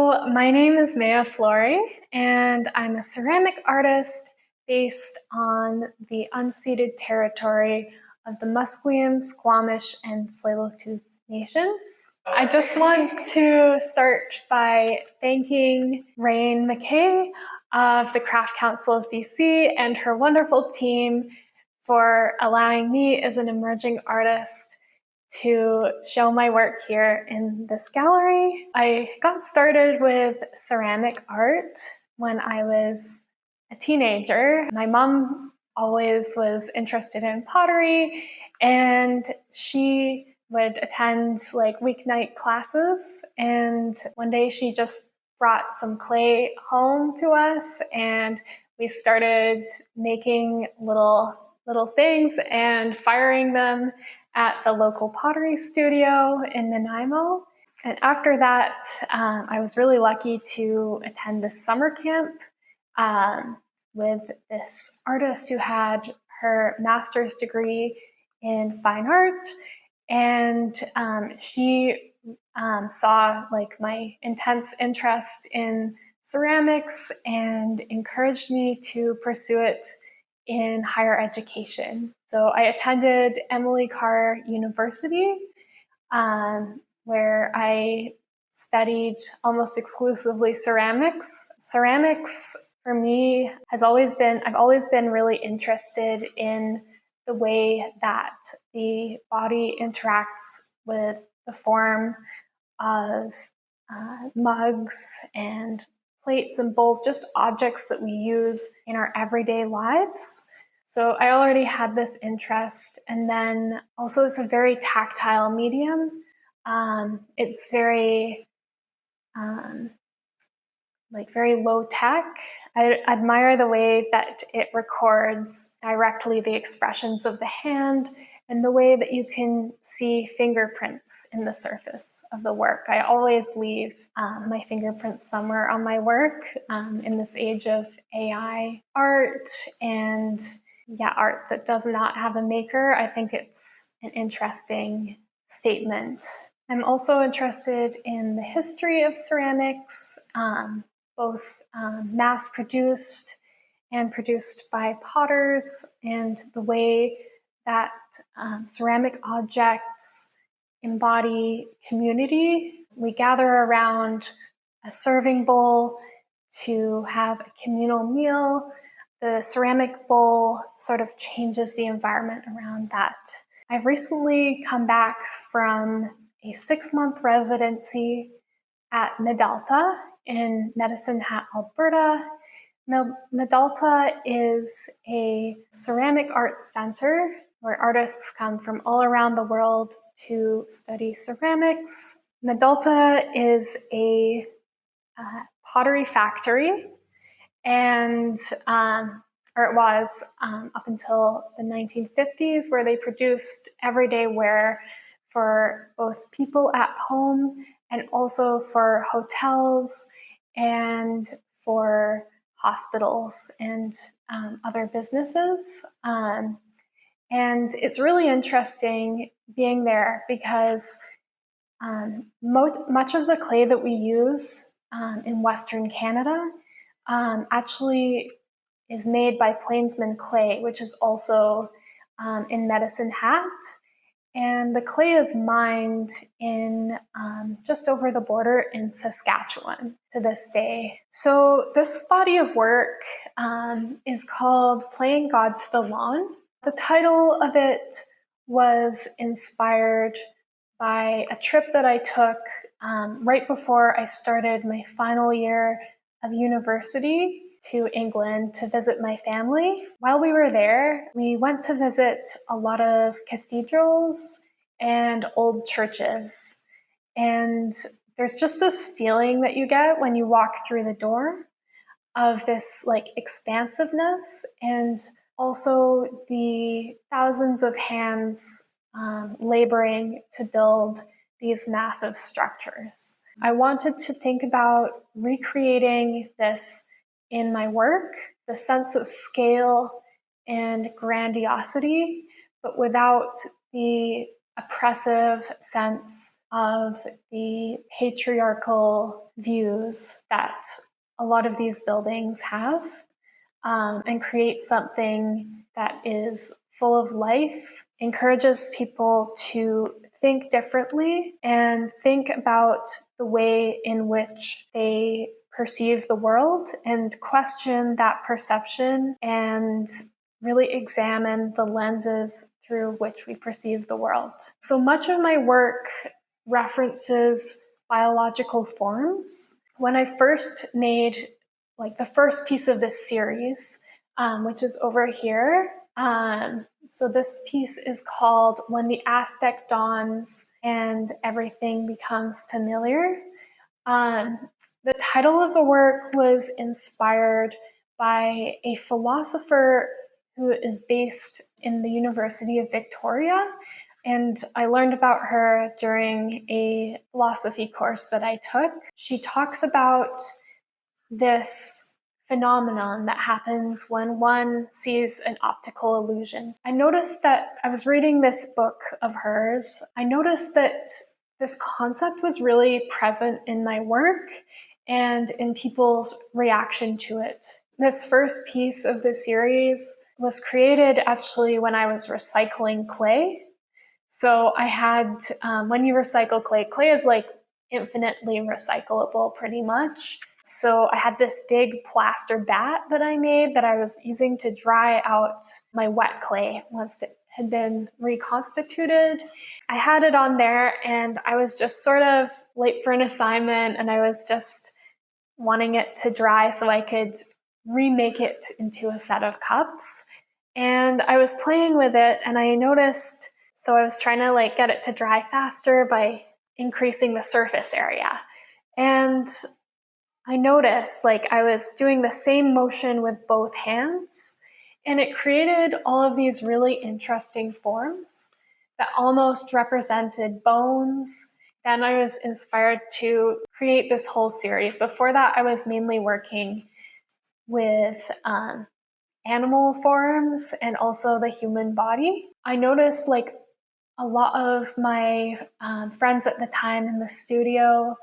So my name is Maya Florey, and I'm a ceramic artist based on the unceded territory of the Musqueam, Squamish, and Tsleil-Waututh nations. I just want to start by thanking Rain McKay of the Craft Council of BC and her wonderful team for allowing me as an emerging artist to show my work here in this gallery. I got started with ceramic art when I was a teenager. My mom always was interested in pottery, and she would attend like weeknight classes. And one day she just brought some clay home to us, and we started making little things and firing them at the local pottery studio in Nanaimo. And after that, I was really lucky to attend this summer camp with this artist who had her master's degree in fine art. And she saw like my intense interest in ceramics and encouraged me to pursue it in higher education. So I attended Emily Carr University, where I studied almost exclusively ceramics. Ceramics for me I've always been really interested in the way that the body interacts with the form of mugs and plates and bowls, just objects that we use in our everyday lives. So I already had this interest, and then also it's a very tactile medium. It's very very low tech. I admire the way that it records directly the expressions of the hand and the way that you can see fingerprints in the surface of the work. I always leave my fingerprints somewhere on my work in this age of AI art and art that does not have a maker. I think it's an interesting statement. I'm also interested in the history of ceramics, both mass-produced and produced by potters, and the way that ceramic objects embody community. We gather around a serving bowl to have a communal meal. The ceramic bowl sort of changes the environment around that. I've recently come back from a 6-month residency at Medalta in Medicine Hat, Alberta. Medalta is a ceramic arts center where artists come from all around the world to study ceramics. Medalta is a pottery factory, and or it was up until the 1950s, where they produced everyday wear for both people at home and also for hotels and for hospitals and other businesses. And it's really interesting being there because much of the clay that we use in Western Canada actually is made by Plainsman Clay, which is also in Medicine Hat. And the clay is mined in just over the border in Saskatchewan to this day. So this body of work is called Playing God to the Lawn. The title of it was inspired by a trip that I took right before I started my final year of university to England to visit my family. While we were there, we went to visit a lot of cathedrals and old churches. And there's just this feeling that you get when you walk through the door of this like expansiveness, and also the thousands of hands laboring to build these massive structures. I wanted to think about recreating this in my work, the sense of scale and grandiosity, but without the oppressive sense of the patriarchal views that a lot of these buildings have, and create something that is full of life, encourages people to think differently and think about the way in which they perceive the world and question that perception and really examine the lenses through which we perceive the world. So much of my work references biological forms. When I first made the first piece of this series, which is over here. So this piece is called When the Aspect Dawns and Everything Becomes Familiar. The title of the work was inspired by a philosopher who is based in the University of Victoria. And I learned about her during a philosophy course that I took. She talks about this phenomenon that happens when one sees an optical illusion. I noticed that I was reading this book of hers. I noticed that this concept was really present in my work and in people's reaction to it. This first piece of the series was created actually when I was recycling clay. So I had, when you recycle clay, clay is like infinitely recyclable pretty much. So I had this big plaster bat that I made that I was using to dry out my wet clay once it had been reconstituted. I had it on there and I was just sort of late for an assignment and I was just wanting it to dry so I could remake it into a set of cups. And I was playing with it and I noticed, so I was trying to get it to dry faster by increasing the surface area. And I noticed I was doing the same motion with both hands, and it created all of these really interesting forms that almost represented bones. Then I was inspired to create this whole series. Before that, I was mainly working with animal forms and also the human body. I noticed a lot of my friends at the time in the studio,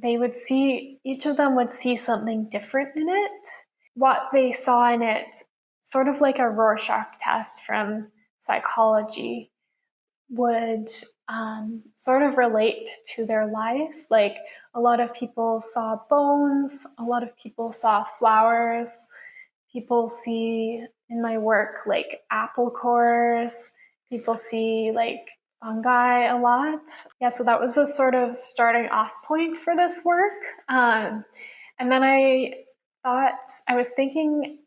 each of them would see something different in it. What they saw in it, sort of like a Rorschach test from psychology, would sort of relate to their life. A lot of people saw bones, a lot of people saw flowers. People see in my work apple cores, people see fungi a lot. Yeah, so that was a sort of starting off point for this work. And then I was thinking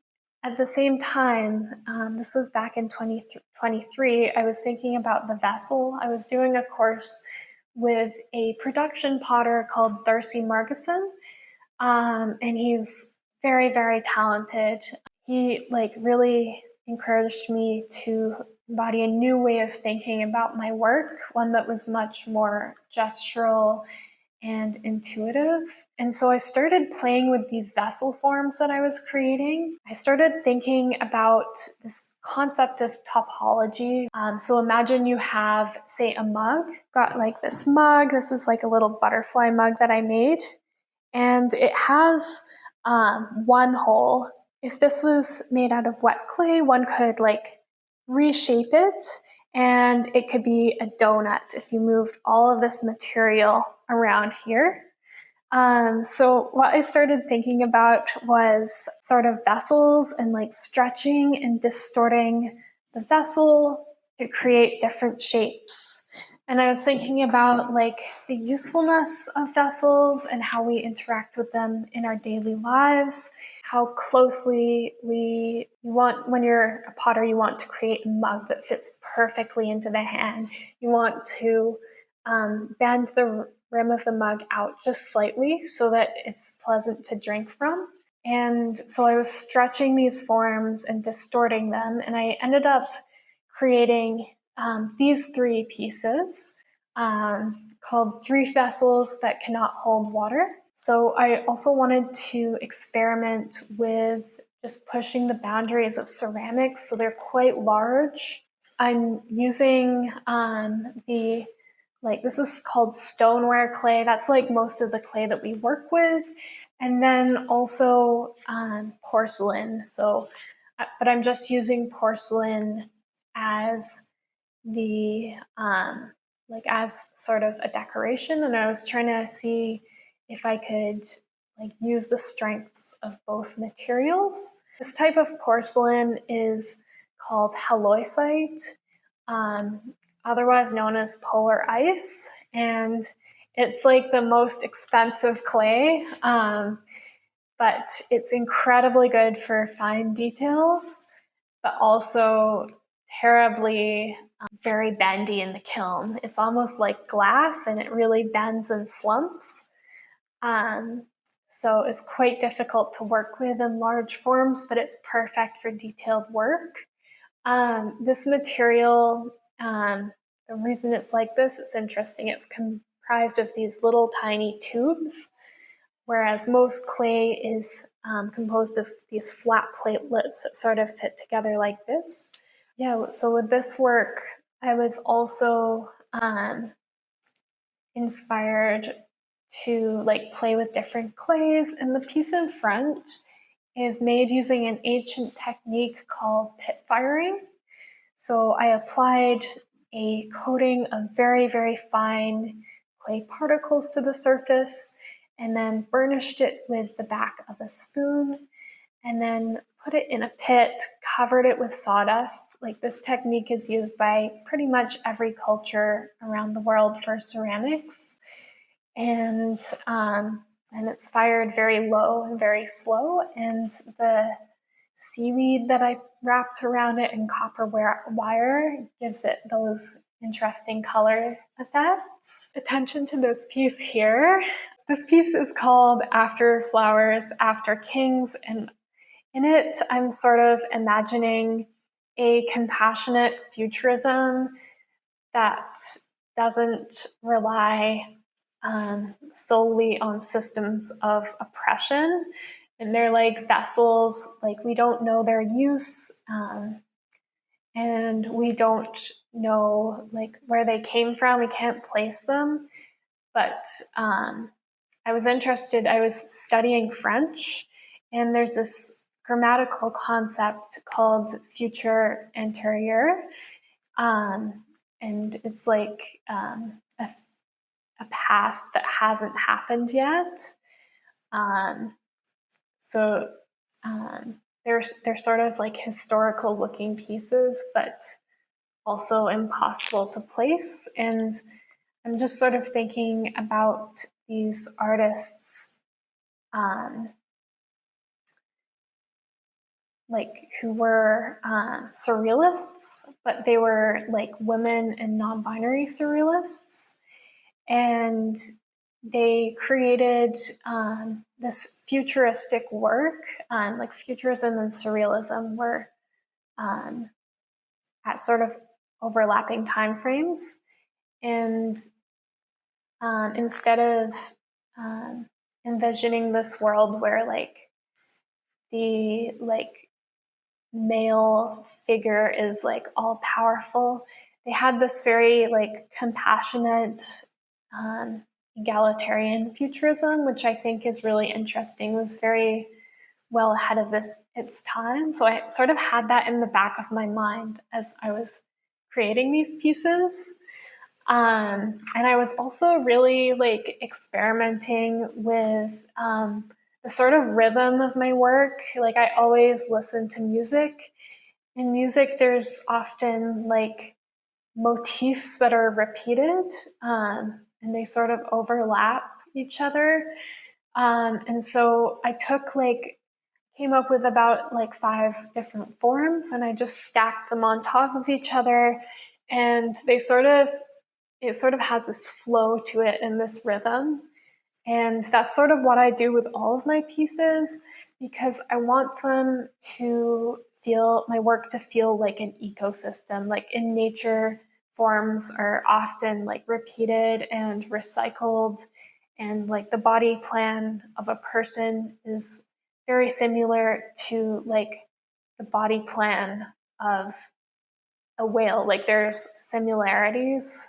at the same time, this was back in 2023, I was thinking about the vessel. I was doing a course with a production potter called Darcy Margison, and he's very, very talented. He really encouraged me to embody a new way of thinking about my work, one that was much more gestural and intuitive. And so I started playing with these vessel forms that I was creating. I started thinking about this concept of topology. So imagine you have, say, a mug. Got this mug. This is a little butterfly mug that I made. And it has one hole. If this was made out of wet clay, one could reshape it, and it could be a donut if you moved all of this material around here. So what I started thinking about was sort of vessels and stretching and distorting the vessel to create different shapes. And I was thinking about the usefulness of vessels and how we interact with them in our daily lives, how closely when you're a potter, you want to create a mug that fits perfectly into the hand. You want to bend the rim of the mug out just slightly so that it's pleasant to drink from. And so I was stretching these forms and distorting them, and I ended up creating these three pieces called Three Vessels That Cannot Hold Water. So I also wanted to experiment with just pushing the boundaries of ceramics, so they're quite large. I'm using this is called stoneware clay. That's like most of the clay that we work with. And then also porcelain. So, but I'm just using porcelain as the as sort of a decoration, and I was trying to see if I could use the strengths of both materials. This type of porcelain is called halloysite, otherwise known as polar ice, and it's like the most expensive clay, but it's incredibly good for fine details, but also terribly very bendy in the kiln. It's almost like glass, and it really bends and slumps. So it's quite difficult to work with in large forms, but it's perfect for detailed work. This material, the reason it's like this, it's interesting. It's comprised of these little tiny tubes, whereas most clay is composed of these flat platelets that sort of fit together like this. Yeah, so with this work, I was also inspired to play with different clays, and the piece in front is made using an ancient technique called pit firing. So I applied a coating of very, very fine clay particles to the surface, and then burnished it with the back of a spoon, and then put it in a pit, covered it with sawdust. This technique is used by pretty much every culture around the world for ceramics. And it's fired very low and very slow, and the seaweed that I wrapped around it in copper wire gives it those interesting color effects. Attention to this piece here. This piece is called After Flowers, After Kings, and in it, I'm sort of imagining a compassionate futurism that doesn't rely solely on systems of oppression. And they're like vessels, we don't know their use, and we don't know where they came from. We can't place them. But I was studying French, and there's this grammatical concept called futur antérieur, and it's a past that hasn't happened yet. So they're sort of historical looking pieces, but also impossible to place. And I'm just sort of thinking about these artists who were surrealists, but they were women and non-binary surrealists. And they created this futuristic work. Futurism and surrealism were at sort of overlapping time frames. And instead of envisioning this world where the male figure is all powerful, they had this very compassionate egalitarian futurism, which I think is really interesting. It was very well ahead of its time. So I sort of had that in the back of my mind as I was creating these pieces. And I was also really experimenting with the sort of rhythm of my work. I always listen to music. In music, there's often motifs that are repeated, and they sort of overlap each other. And so I came up with about 5 different forms, and I just stacked them on top of each other, and it sort of has this flow to it and this rhythm. And that's sort of what I do with all of my pieces, because I want them to feel, my work to feel like an ecosystem. In nature, forms are often repeated and recycled, and the body plan of a person is very similar to the body plan of a whale. Like there's similarities.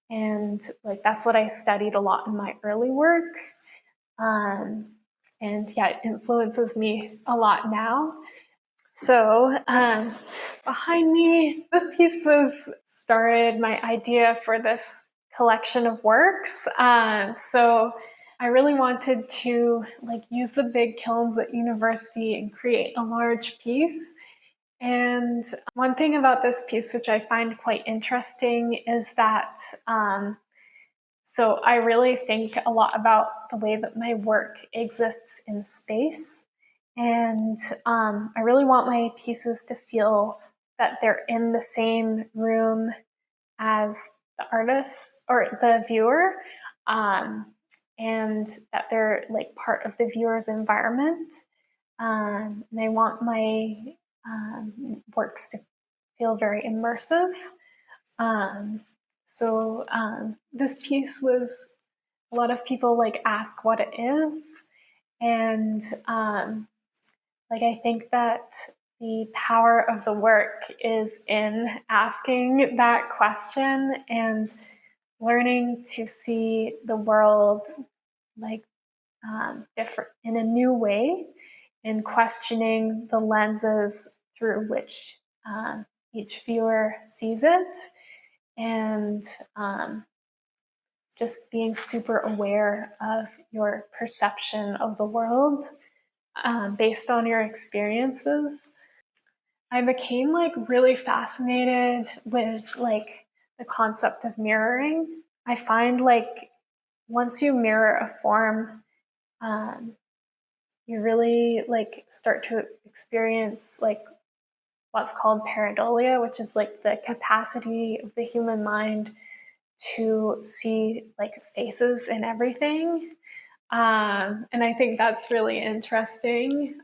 And like that's what I studied a lot in my early work. And yeah, it influences me a lot now. So behind me, this piece started my idea for this collection of works. So I really wanted to like use the big kilns at university and create a large piece. And one thing about this piece, which I find quite interesting, is that so I really think a lot about the way that my work exists in space. And I really want my pieces to feel that they're in the same room as the artist or the viewer, and that they're like part of the viewer's environment. And I want my works to feel very immersive. So this piece was, a lot of people like ask what it is. And like I think that the power of the work is in asking that question and learning to see the world like different in a new way, and questioning the lenses through which each viewer sees it, and just being super aware of your perception of the world based on your experiences. I became like really fascinated with like the concept of mirroring. I find like once you mirror a form, you really like start to experience like what's called pareidolia, which is like the capacity of the human mind to see like faces in everything. And I think that's really interesting.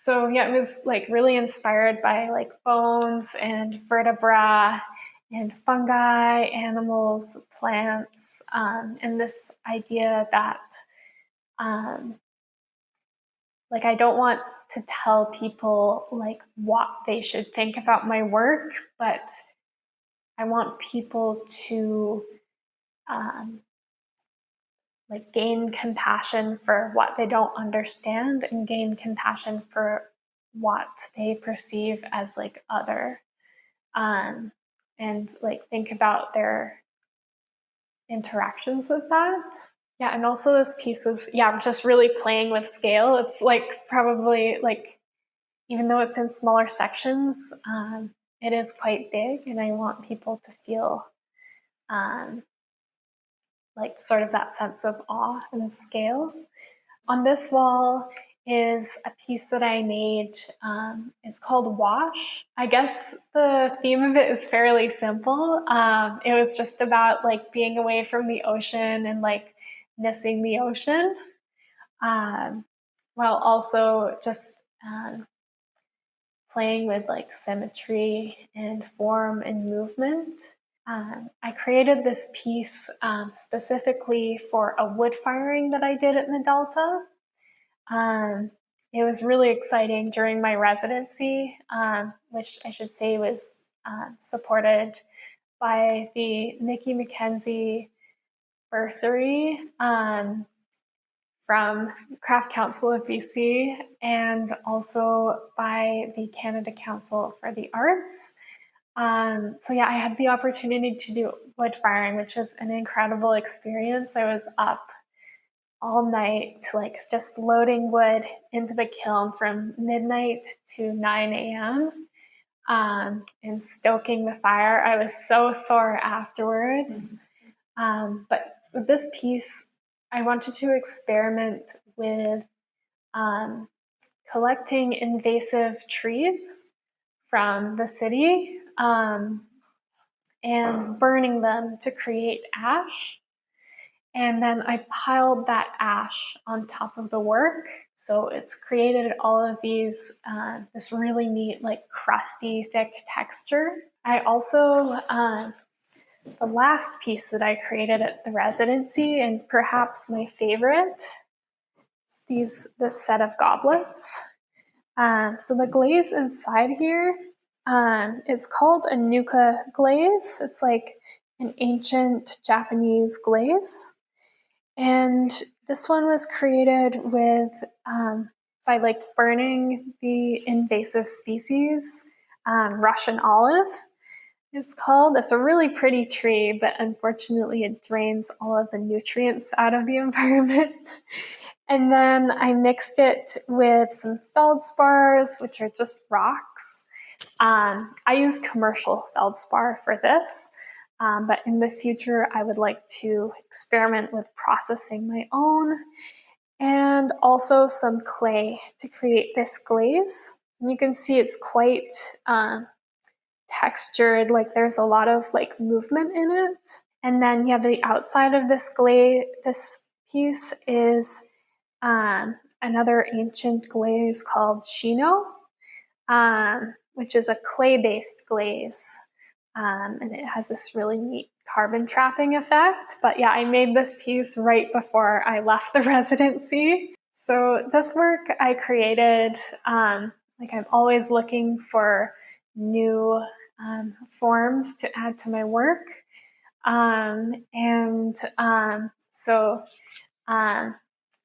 So yeah, it was like really inspired by like bones and vertebra and fungi, animals, plants, and this idea that like I don't want to tell people like what they should think about my work, but I want people to like gain compassion for what they don't understand, and gain compassion for what they perceive as like other, and like think about their interactions with that. Yeah, and also this piece was, yeah, just really playing with scale. It's like probably like, even though it's in smaller sections, it is quite big, and I want people to feel like sort of that sense of awe and scale. On this wall is a piece that I made. It's called Wash. I guess the theme of it is fairly simple. It was just about like being away from the ocean and like missing the ocean, while also just playing with like symmetry and form and movement. I created this piece specifically for a wood firing that I did at Medalta. It was really exciting during my residency, which I should say was supported by the Nikki Mackenzie bursary from Craft Council of BC, and also by the Canada Council for the Arts. So yeah, I had the opportunity to do wood firing, which was an incredible experience. I was up all night, like just loading wood into the kiln from midnight to 9 a.m. And stoking the fire. I was so sore afterwards. But with this piece, I wanted to experiment with collecting invasive trees from the city and burning them to create ash. And then I piled that ash on top of the work. So it's created all of these, this really neat, like crusty, thick texture. I also, the last piece that I created at the residency, and perhaps my favorite, is this set of goblets. So the glaze inside here, it's called a nuka glaze. It's like an ancient Japanese glaze. And this one was created with by like burning the invasive species, Russian olive. It's called. It's a really pretty tree, but unfortunately it drains all of the nutrients out of the environment. And then I mixed it with some feldspars, which are just rocks. I use commercial feldspar for this, but in the future I would like to experiment with processing my own, and also some clay to create this glaze. And you can see it's quite textured, like there's a lot of like movement in it. And then the outside of this piece is another ancient glaze called Chino, which is a clay-based glaze. And it has this really neat carbon trapping effect. But I made this piece right before I left the residency. So this work I created, like I'm always looking for new forms to add to my work. So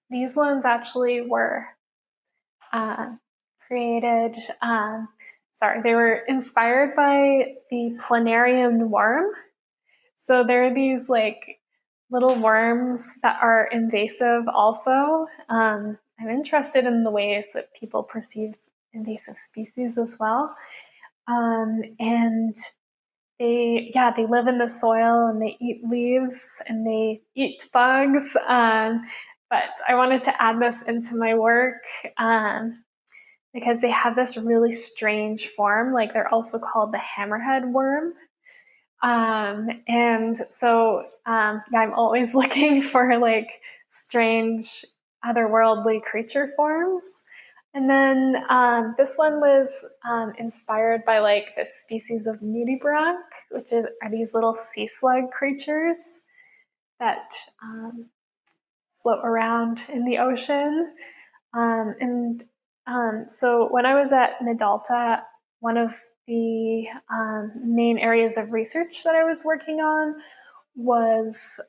these ones actually were created, they were inspired by the planarian worm. So there are these like little worms that are invasive also. I'm interested in the ways that people perceive invasive species as well. And they live in the soil and they eat leaves and they eat bugs. But I wanted to add this into my work because they have this really strange form. Like they're also called the hammerhead worm. And so I'm always looking for like strange otherworldly creature forms. And then this one was inspired by like this species of nudibranch, which are these little sea slug creatures that float around in the ocean. So when I was at Medalta, one of the main areas of research that I was working on was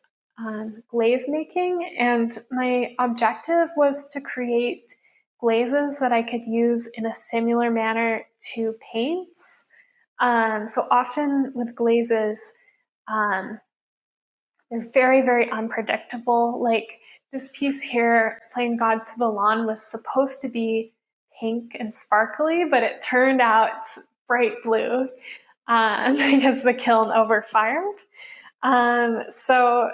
glaze making, and my objective was to create glazes that I could use in a similar manner to paints. So often with glazes, they're very, very unpredictable. Like this piece here, Playing God to the Lawn, was supposed to be pink and sparkly, but it turned out bright blue because the kiln overfired. So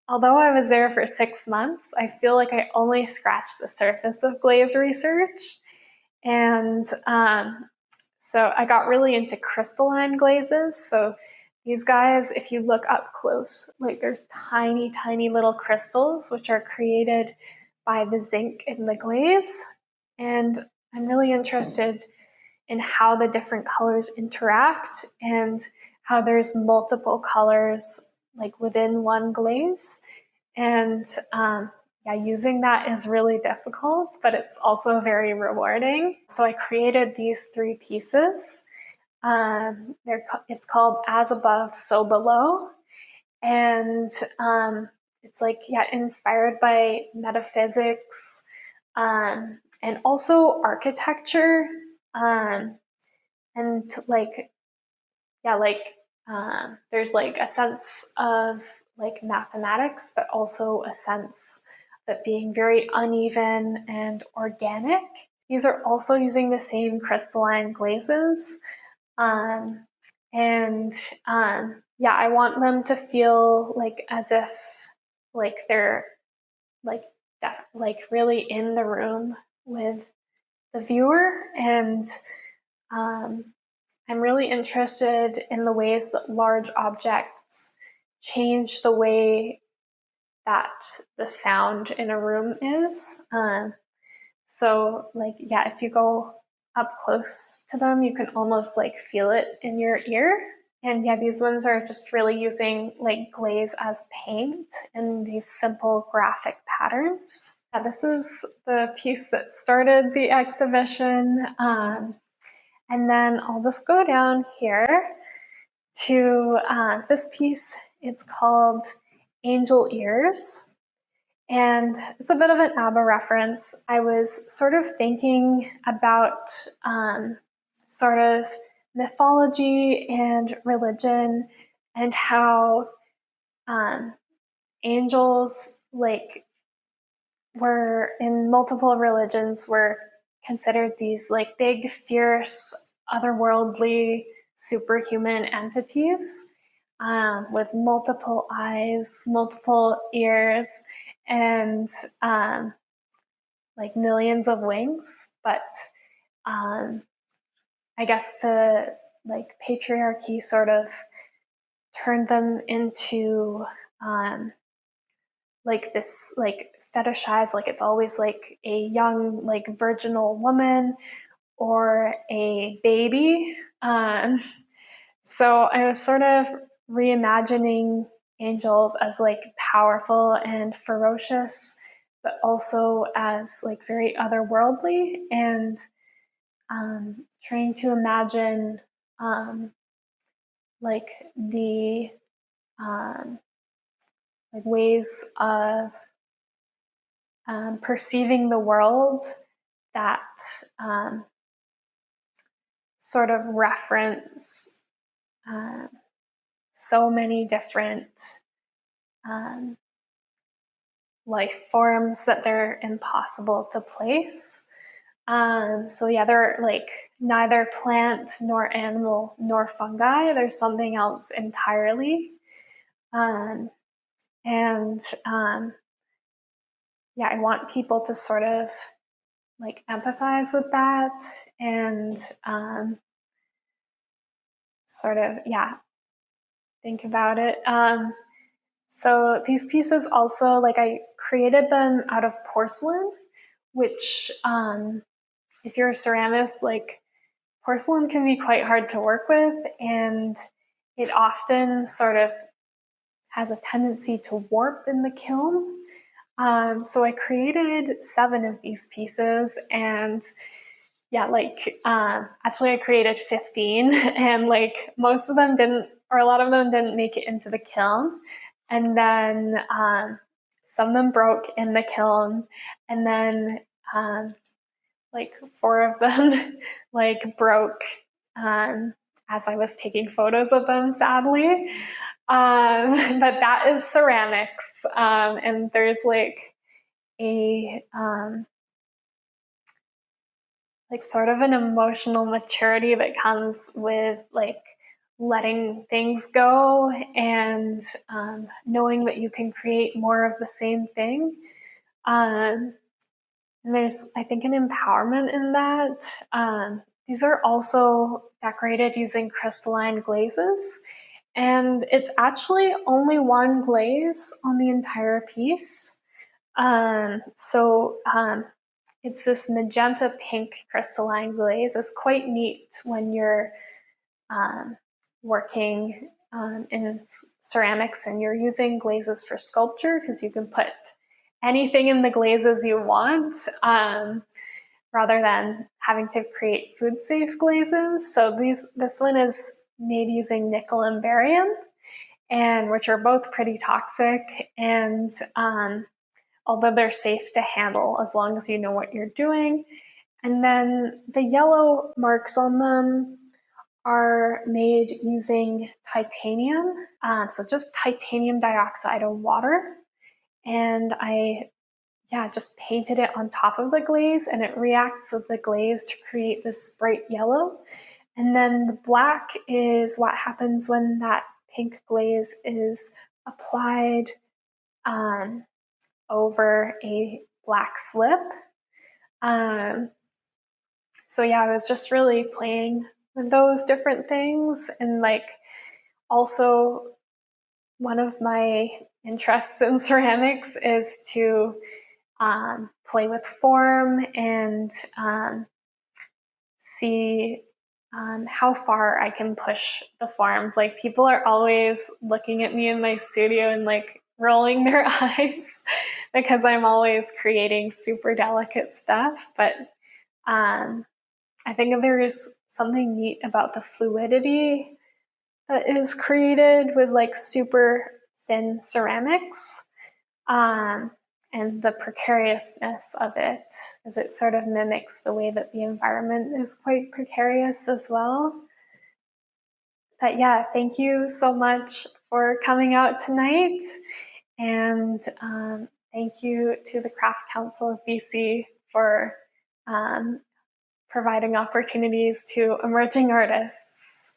although I was there for 6 months, I feel like I only scratched the surface of glaze research. And so I got really into crystalline glazes. So these guys, if you look up close, like there's tiny, tiny little crystals which are created by the zinc in the glaze. And I'm really interested in how the different colors interact and how there's multiple colors like within one glaze. And using that is really difficult, but it's also very rewarding. So I created these 3 pieces. It's called As Above, So Below. And it's like, inspired by metaphysics and also architecture. And there's like a sense of like mathematics, but also a sense of it being very uneven and organic. These are also using the same crystalline glazes. I want them to feel like as if like they're like really in the room with the viewer. And I'm really interested in the ways that large objects change the way that the sound in a room is. If you go up close to them, you can almost like feel it in your ear. And these ones are just really using like glaze as paint and these simple graphic patterns this is the piece that started the exhibition. And then I'll just go down here to this piece. It's called Angel Ears. And it's a bit of an ABBA reference. I was sort of thinking about sort of mythology and religion, and how angels, like, were in multiple religions, were considered these like big, fierce, otherworldly, superhuman entities with multiple eyes, multiple ears, and like millions of wings. But I guess the like patriarchy sort of turned them into like this like fetishized, like it's always like a young like virginal woman or a baby. So I was sort of reimagining angels as like powerful and ferocious, but also as like very otherworldly, and trying to imagine like the like ways of perceiving the world that sort of reference so many different life forms that they're impossible to place. So yeah, they're like neither plant nor animal nor fungi. There's something else entirely. Yeah, I want people to sort of like empathize with that, and sort of, yeah, think about it. So these pieces also, like, I created them out of porcelain, which if you're a ceramist, like, porcelain can be quite hard to work with, and it often sort of has a tendency to warp in the kiln. So I created 7 of these pieces, and yeah, like actually I created 15, and like most of them didn't, or a lot of them didn't make it into the kiln. And then some of them broke in the kiln, and then like 4 of them like broke as I was taking photos of them, sadly. But that is ceramics, and there's like a like sort of an emotional maturity that comes with like letting things go, and knowing that you can create more of the same thing. And there's, I think, an empowerment in that. These are also decorated using crystalline glazes, and it's actually only one glaze on the entire piece. It's this magenta pink crystalline glaze. It's quite neat when you're working in ceramics and you're using glazes for sculpture, because you can put anything in the glazes you want, rather than having to create food-safe glazes. So this one is made using nickel and barium, and which are both pretty toxic, and although they're safe to handle as long as you know what you're doing. And then the yellow marks on them are made using titanium, so just titanium dioxide and water. And I just painted it on top of the glaze, and it reacts with the glaze to create this bright yellow. And then the black is what happens when that pink glaze is applied over a black slip. So yeah, I was just really playing with those different things. And like, also one of my interests in ceramics is to play with form and see how far I can push the forms. Like, people are always looking at me in my studio and like rolling their eyes because I'm always creating super delicate stuff. But I think there is something neat about the fluidity that is created with like super thin ceramics, and the precariousness of it, as it sort of mimics the way that the environment is quite precarious as well. But yeah, thank you so much for coming out tonight. And thank you to the Craft Council of BC for providing opportunities to emerging artists.